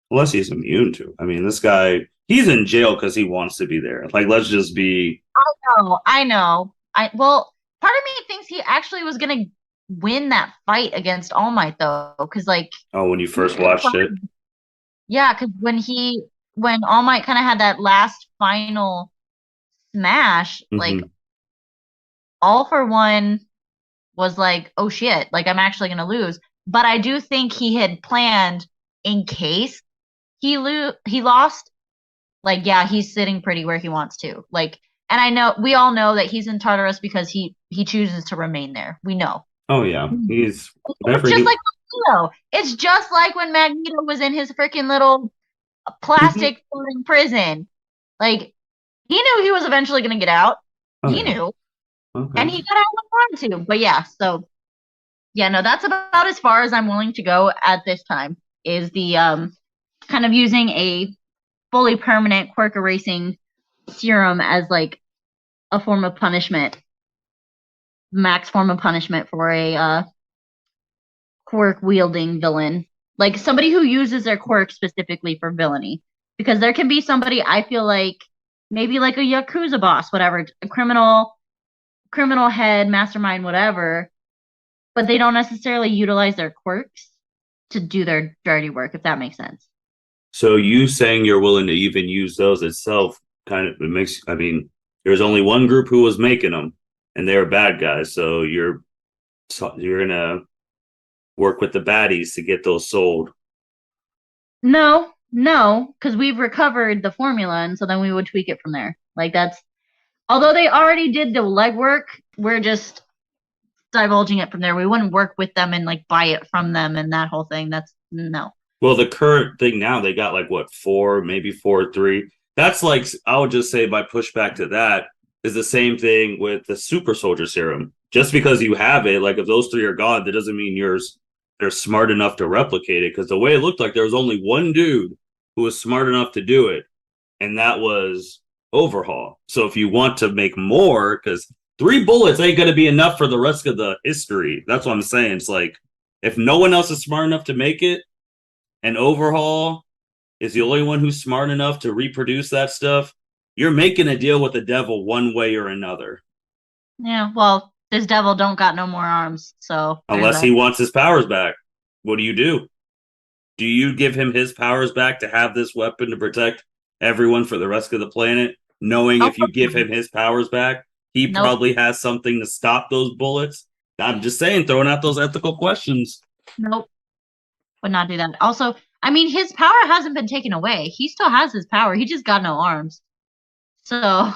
Unless he's immune to. I mean, this guy, he's in jail because he wants to be there. Like, let's just be. Oh, I know. Well, part of me thinks he actually was gonna win that fight against All Might though, because like, Oh, when you first watched it. yeah, because when All Might kind of had that last final smash, like Hmm. All for One was like, oh shit, like I'm actually gonna lose. But I do think he had planned in case he lost. Like, yeah, he's sitting pretty where he wants to. Like, and I know we all know that he's in Tartarus because he chooses to remain there. We know. Oh yeah, he's It's whatever just he. like Magneto. It's just like when Magneto was in his freaking little Mhm. plastic floating prison. Like, he knew he was eventually gonna get out. Oh He yeah. knew, Okay. and he got out when he wanted to. But yeah, so yeah, no, that's about as far as I'm willing to go at this time. Is the kind of using a fully permanent quirk erasing serum as like a form of punishment, max form of punishment for a quirk wielding villain, like somebody who uses their quirk specifically for villainy. Because there can be somebody I feel like maybe like a yakuza boss, whatever, a criminal head, mastermind, whatever, but they don't necessarily utilize their quirks to do their dirty work, if that makes sense. So you saying you're willing to even use those itself kind of it makes. I mean, there's only one group who was making them, and they were bad guys. So you're gonna work with the baddies to get those sold. No, because we've recovered the formula, and so then we would tweak it from there. Like that's although they already did the legwork, we're just divulging it from there. We wouldn't work with them and like buy it from them and that whole thing. That's no. Well, the current thing now, they got like what, four, maybe four, three. That's like, I would just say my pushback to that is the same thing with the super soldier serum. Just because you have it, like if those three are gone, that doesn't mean they're smart enough to replicate it. Because the way it looked like there was only one dude who was smart enough to do it, and that was Overhaul. So if you want to make more, because three bullets ain't going to be enough for the rest of the history. That's what I'm saying. It's like if no one else is smart enough to make it, and Overhaul is the only one who's smart enough to reproduce that stuff, you're making a deal with the devil one way or another. Yeah, well, this devil don't got no more arms, so there's Unless that. he wants his powers back. What do you do? Do you give him his powers back to have this weapon to protect everyone for the rest of the planet, knowing Oh, if you give him his powers back, he nope, probably has something to stop those bullets? I'm just saying, throwing out those ethical questions. nope, would not do that. Also, I mean, his power hasn't been taken away. He still has his power. He just got no arms. So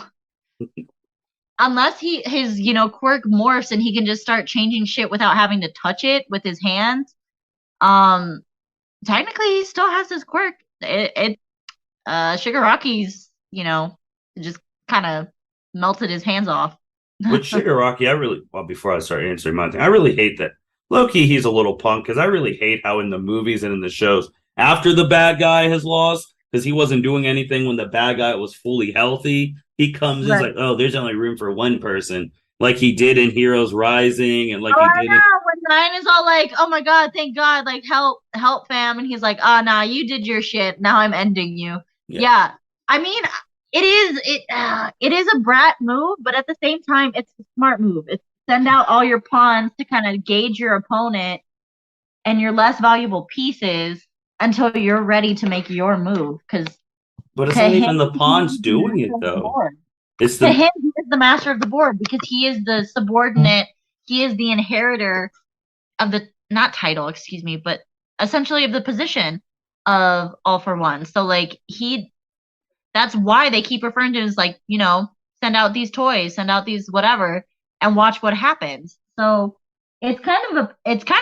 unless his quirk morphs and he can just start changing shit without having to touch it with his hands, um, technically he still has his quirk. Shigaraki's just kind of melted his hands off. with Shigaraki, before I start answering my thing, I really hate that. Low-key, he's a little punk because I really hate how in the movies and in the shows, after the bad guy has lost, because he wasn't doing anything when the bad guy was fully healthy, he comes in, he's Right. like, oh, there's only room for one person, like he did in Heroes Rising and like Oh, he I did it. know. When Ryan is all like, "Oh my God, thank God, like help, fam," and he's like, "Oh, nah, you did your shit. Now I'm ending you." Yeah. Yeah, I mean, it is a brat move, but at the same time, it's a smart move. It's send out all your pawns to kind of gauge your opponent and your less valuable pieces until you're ready to make your move. Because But it's to not him, even the pawns he's the doing master it of the though. board. It's To the him, he is the master of the board because he is the subordinate. He is the inheritor of the not title, excuse me, but essentially of the position of All for One. So like that's why they keep referring to it as like, send out these toys, send out these whatever, and watch what happens. So it's kind of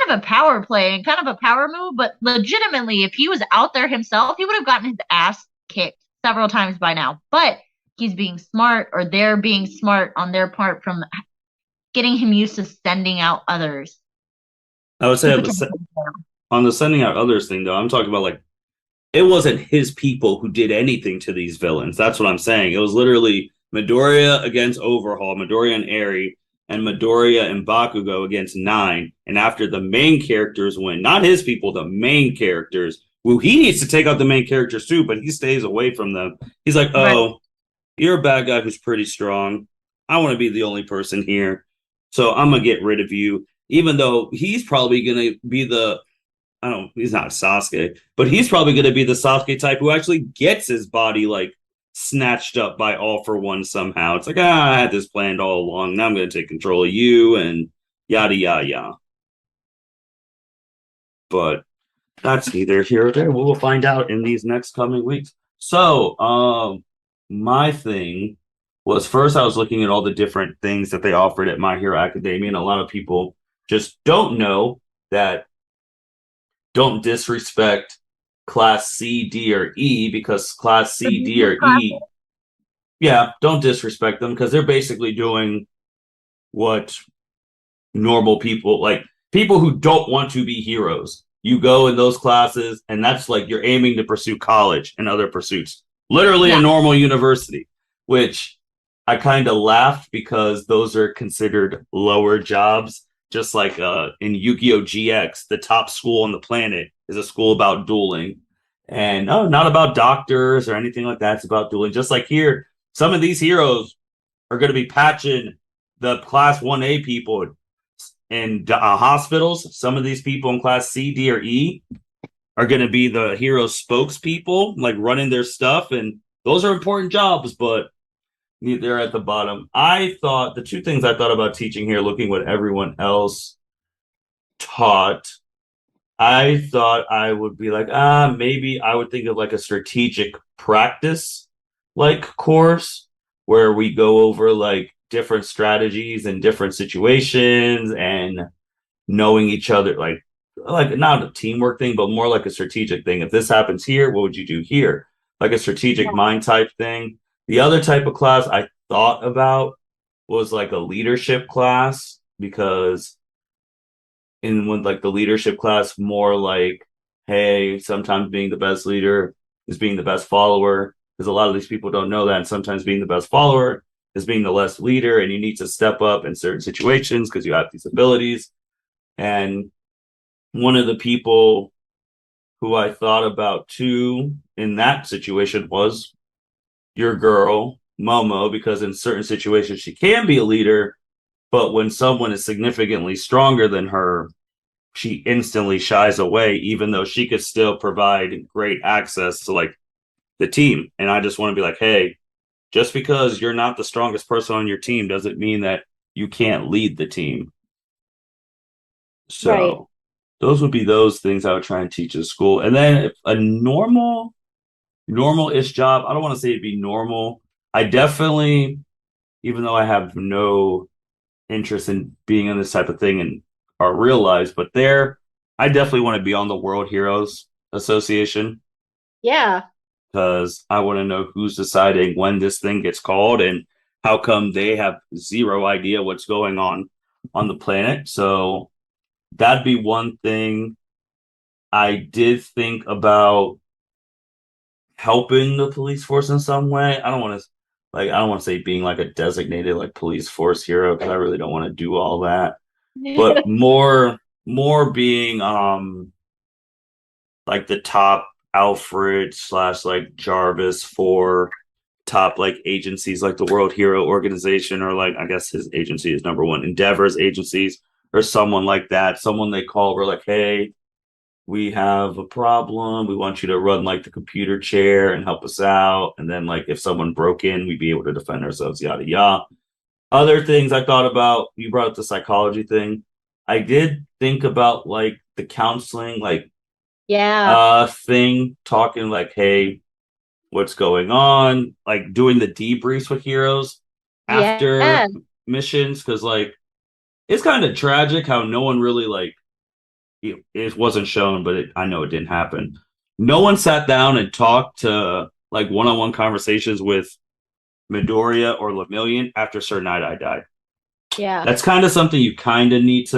a power play and kind of a power move, but legitimately, if he was out there himself, he would have gotten his ass kicked several times by now. But he's being smart, or they're being smart on their part from getting him used to sending out others I would to say potentially fail. on the sending out others thing though, I'm talking about like it wasn't his people who did anything to these villains. That's what I'm saying. It was literally Midoriya against Overhaul, Midoriya and Eri, and Midoriya and Bakugo against Nine. And after the main characters win, not his people, the main characters, who he needs to take out the main characters too, but he stays away from them. He's like, Right. oh, you're a bad guy who's pretty strong. I want to be the only person here. So I'm going to get rid of you, even though he's probably going to be the I don't. He's not Sasuke, but he's probably going to be the Sasuke type who actually gets his body like snatched up by All for One somehow. It's like I had this planned all along. Now I'm going to take control of you and yada yada yada. But that's neither here or there. We will find out in these next coming weeks. So, my thing was first I was looking at all the different things that they offered at My Hero Academia, and a lot of people just don't know that don't disrespect class C, D, or E because class The C, D, business or class. E, yeah, don't disrespect them because they're basically doing what normal people, like people who don't want to be heroes. You go in those classes, and that's like you're aiming to pursue college and other pursuits, literally a Yeah. normal university, which I kind of laughed because those are considered lower jobs. Just like in Yu-Gi-Oh! GX, the top school on the planet is a school about dueling. And no, not about doctors or anything like that. It's about dueling. Just like here, some of these heroes are going to be patching the class 1A people in hospitals. Some of these people in class C, D, or E are going to be the hero spokespeople, like running their stuff. And those are important jobs, but they're at the bottom. I thought the two things I thought about teaching here, looking what everyone else taught, I thought I would be like, maybe I would think of like a strategic practice like course where we go over like different strategies and different situations and knowing each other, like not a teamwork thing, but more like a strategic thing. If this happens here, what would you do here? Like a strategic mind type thing. The other type of class I thought about was like a leadership class because in with like the leadership class, more like, hey, sometimes being the best leader is being the best follower. Because a lot of these people don't know that. And sometimes being the best follower is being the less leader, and you need to step up in certain situations because you have these abilities. And one of the people who I thought about too in that situation was your girl, Momo, because in certain situations she can be a leader, but when someone is significantly stronger than her, she instantly shies away, even though she could still provide great access to like the team. And I just want to be like, hey, just because you're not the strongest person on your team doesn't mean that you can't lead the team. Right. So those would be those things I would try and teach at school. And then if a normal-ish job, I don't want to say it'd be normal. I definitely, even though I have no interest in being in this type of thing in our real lives, but there, I definitely want to be on the World Heroes Association Yeah. because I want to know who's deciding when this thing gets called and how come they have zero idea what's going on the planet? So that'd be one thing. I did think about helping the police force in some way. I don't want to say being like a designated like police force hero because I really don't want to do all that. But more being like the top Alfred slash like Jarvis for top like agencies like the World Hero Organization, or like I guess his agency is number one, Endeavor's agencies, or someone like that, someone they call, we're like, hey, we have a problem. We want you to run like the computer chair and help us out. And then like if someone broke in, we'd be able to defend ourselves, yada yada. Other things I thought about, you brought up the psychology thing. I did think about like the counseling, like Yeah. thing, talking like, hey, what's going on? Like doing the debriefs with heroes after Yeah. missions, because like it's kind of tragic how no one really like it wasn't shown, but I know it didn't happen. No one sat down and talked to like one-on-one conversations with Midoriya or Lemillion after Sir Night-Eye died. Yeah. That's kind of something you kind of need to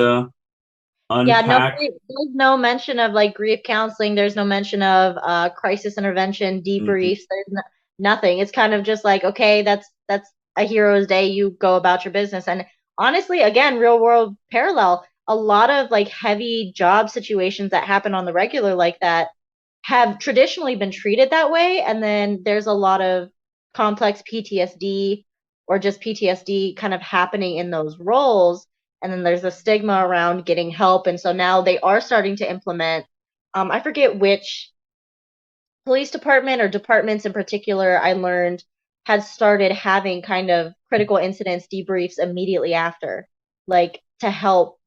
Yeah, no, unpack. there's no mention of like grief counseling. There's no mention of crisis intervention, Mm-hmm. debriefs. There's nothing. It's kind of just like, okay, that's a hero's day. You go about your business. And honestly, again, real world parallel. A lot of like heavy job situations that happen on the regular like that have traditionally been treated that way. And then there's a lot of complex PTSD or just PTSD kind of happening in those roles, and then there's a stigma around getting help, and so now they are starting to implement, I forget which police department or departments in particular I learned had started having kind of critical incidents debriefs immediately after, like to help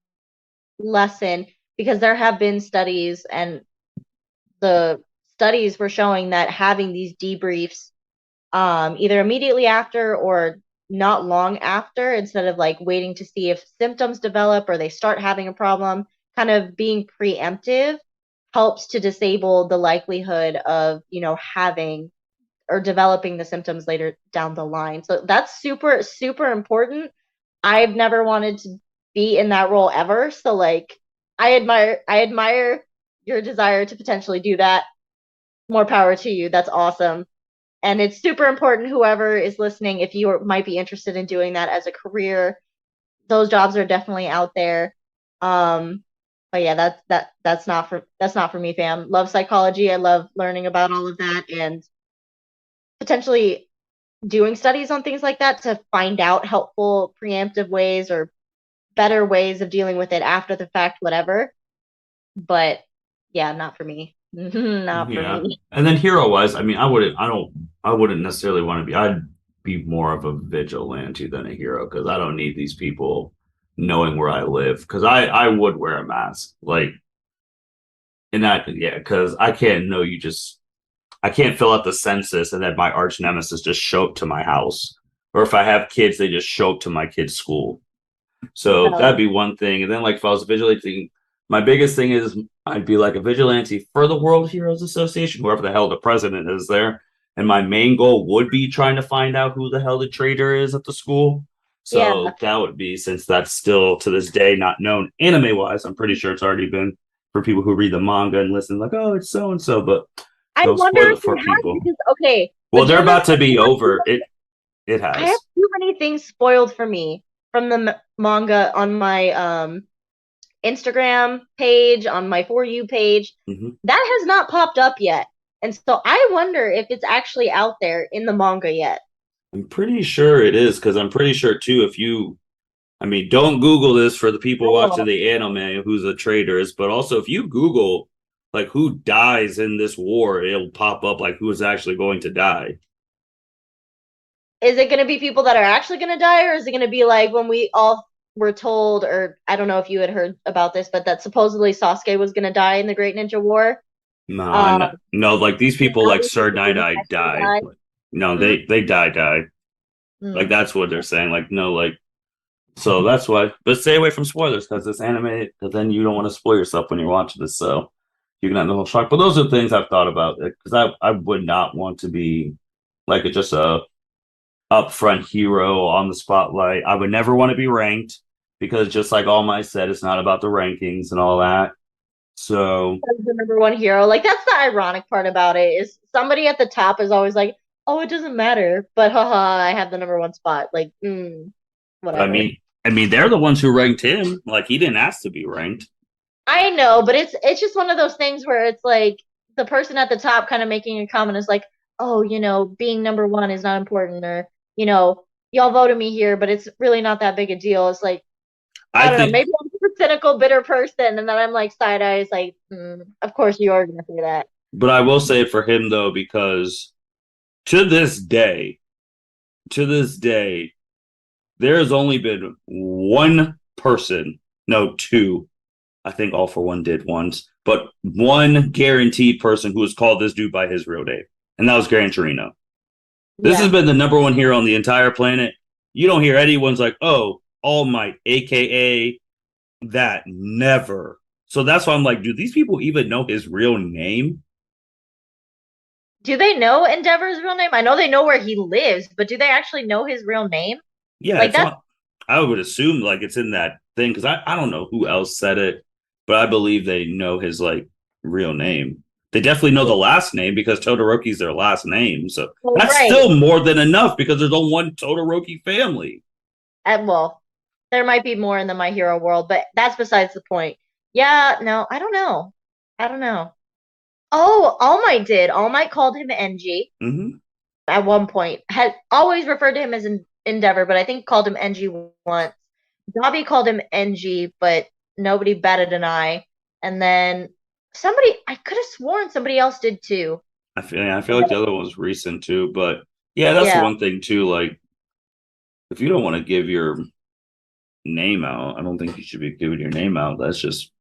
lessen, because there have been studies, and the studies were showing that having these debriefs either immediately after or not long after, instead of like waiting to see if symptoms develop or they start having a problem, kind of being preemptive helps to disable the likelihood of, having or developing the symptoms later down the line. So that's super, super important. I've never wanted to be in that role ever. So like I admire your desire to potentially do that. More power to you. That's awesome. And it's super important, whoever is listening, if you might be interested in doing that as a career, those jobs are definitely out there. Um, but yeah, that's not for me, fam. Love psychology. I love learning about all of that and potentially doing studies on things like that to find out helpful preemptive ways or better ways of dealing with it after the fact, whatever. But yeah, not for me. Not for Yeah. me. And then hero wise, I mean, I wouldn't necessarily want to be, I'd be more of a vigilante than a hero because I don't need these people knowing where I live because I would wear a mask. Like, in that, yeah, because I can't know you just, I can't fill out the census and then my arch nemesis just show up to my house. Or if I have kids, they just show up to my kid's school. So No. that'd be one thing. And then like if I was a vigilante, my biggest thing is I'd be like a vigilante for the World Heroes Association, whoever the hell the president is there. And my main goal would be trying to find out who the hell the traitor is at the school. Yeah. So that would be, since that's still to this day not known anime wise, I'm pretty sure it's already been for people who read the manga and listen, like, oh, it's so and so, but I don't wonder spoil if it it for has, people. because okay, Well, they're legitimately about to be over. It I have has. too many things spoiled for me from the manga on my Instagram page, on my For You page. Mm-hmm. That has not popped up yet. And so I wonder if it's actually out there in the manga yet. I'm pretty sure it is because I'm pretty sure too. If you, I mean, don't Google this for the people watching Oh. the anime who's a traitor is, but also if you Google like who dies in this war, it'll pop up like who is actually going to die. Is it going to be people that are actually going to die, or is it going to be like when we all were told, or I don't know if you had heard about this, but that supposedly Sasuke was going to die in the Great Ninja War? No, Um, no, no, like these people now like we Sir think he Night didn't Eye actually die. die. No, Hmm? they die. Like Hmm. that's what they're saying. Like no, like so that's why. But stay away from spoilers because this anime. Because then you don't want to spoil yourself when you're watching this. So you can have the whole shock. But those are things I've thought about because I would not want to be like just a upfront hero on the spotlight. I would never want to be ranked because just like All Might said, it's not about the rankings and all that. So The number one hero. Like that's the ironic part about it is somebody at the top is always like, "Oh, it doesn't matter," but haha, I have the number one spot. Like, I whatever. mean, they're the ones who ranked him. Like he didn't ask to be ranked. I know, but it's just one of those things where it's like the person at the top kind of making a comment is like, "Oh, being number one is not important," or y'all voted me here, but it's really not that big a deal. It's like I I don't know, think, maybe I'm a cynical, bitter person, and then I'm like side eyes, like, of course you are gonna say that. but I will say it for him though, because to this day, to this day, there has only been one person, no, two. I think All for One did once, but one guaranteed person who was called this dude by his real name, and that was Gran Torino. This has Yeah. been the number one hero on the entire planet. You don't hear anyone's like, oh, All Might, aka that. Never. So that's why I'm like, do these people even know his real name? Do they know Endeavor's real name? I know they know where he lives, but do they actually know his real name? Yeah, Like it's that's on. I would assume like it's in that thing because I don't know who else said it, but I believe they know his like real name. They definitely know the last name because Todoroki's their last name. So that's right. still more than enough because there's only one Todoroki family. And well, there might be more in the My Hero world, but that's besides the point. Yeah, no, I don't know. I don't know. Oh, All Might did. All Might called him NG Mm-hmm. at one point. Had always referred to him as Endeavor, but I think called him NG once. Dobby called him NG, but nobody batted an eye. And then I could have sworn somebody else did too. I feel like the other one was recent too, but yeah, that's the Yeah, one thing too. Like, if you don't want to give your name out, I don't think you should be giving your name out. That's just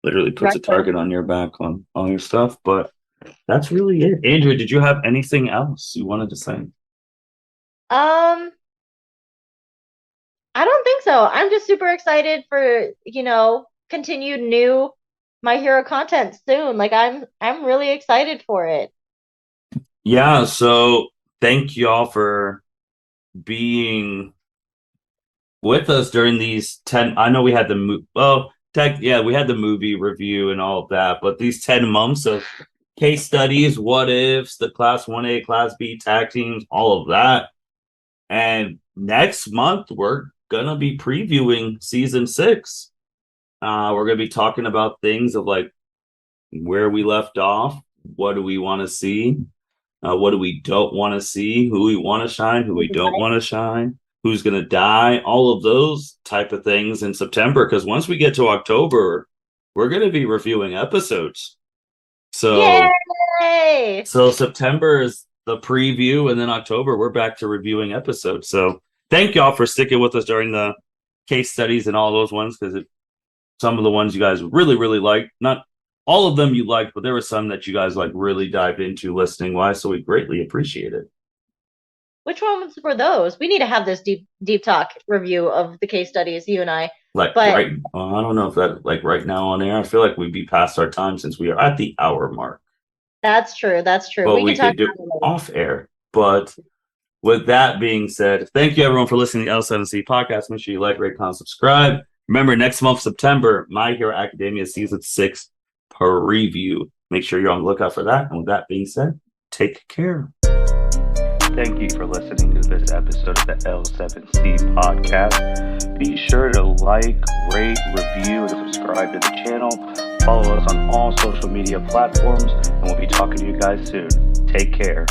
literally puts right. a target on your back on all your stuff. But that's really it. Andrea, did you have anything else you wanted to say? Um, I don't think so. I'm just super excited for, continued new My Hero content soon. Like I'm really excited for it. Yeah, so thank y'all for being with us during these 10. I know we had we had the movie review and all of that, but these 10 months of case studies, what ifs, the class 1A, class B tag teams, all of that. And next month we're gonna be previewing season 6. We're gonna be talking about things of like where we left off, what do we want to see, what do we don't want to see, who we want to shine, who we don't want to shine, who's going to die, all of those type of things in September. Because once we get to October, we're going to be reviewing episodes. So, Yay! so September is the preview, and then October we're back to reviewing episodes. So, thank y'all for sticking with us during the case studies and all those ones because some of the ones you guys really, really liked. Not all of them you liked, but there were some that you guys like really dived into listening wise. So we greatly appreciate it. Which ones were those? We need to have this deep talk review of the case studies, you and I. Like But right, I don't know if that like right now on air. I feel like we'd be past our time since we are at the hour mark. that's true. That's true. But We we can talk could do about it later. off air. But with that being said, thank you everyone for listening to L7C podcast. Make sure you like, rate, comment, subscribe. Remember, next month, September, My Hero Academia season 6 preview. Make sure you're on the lookout for that. And with that being said, take care. Thank you for listening to this episode of the L7C podcast. Be sure to like, rate, review, and subscribe to the channel. Follow us on all social media platforms, and we'll be talking to you guys soon. Take care.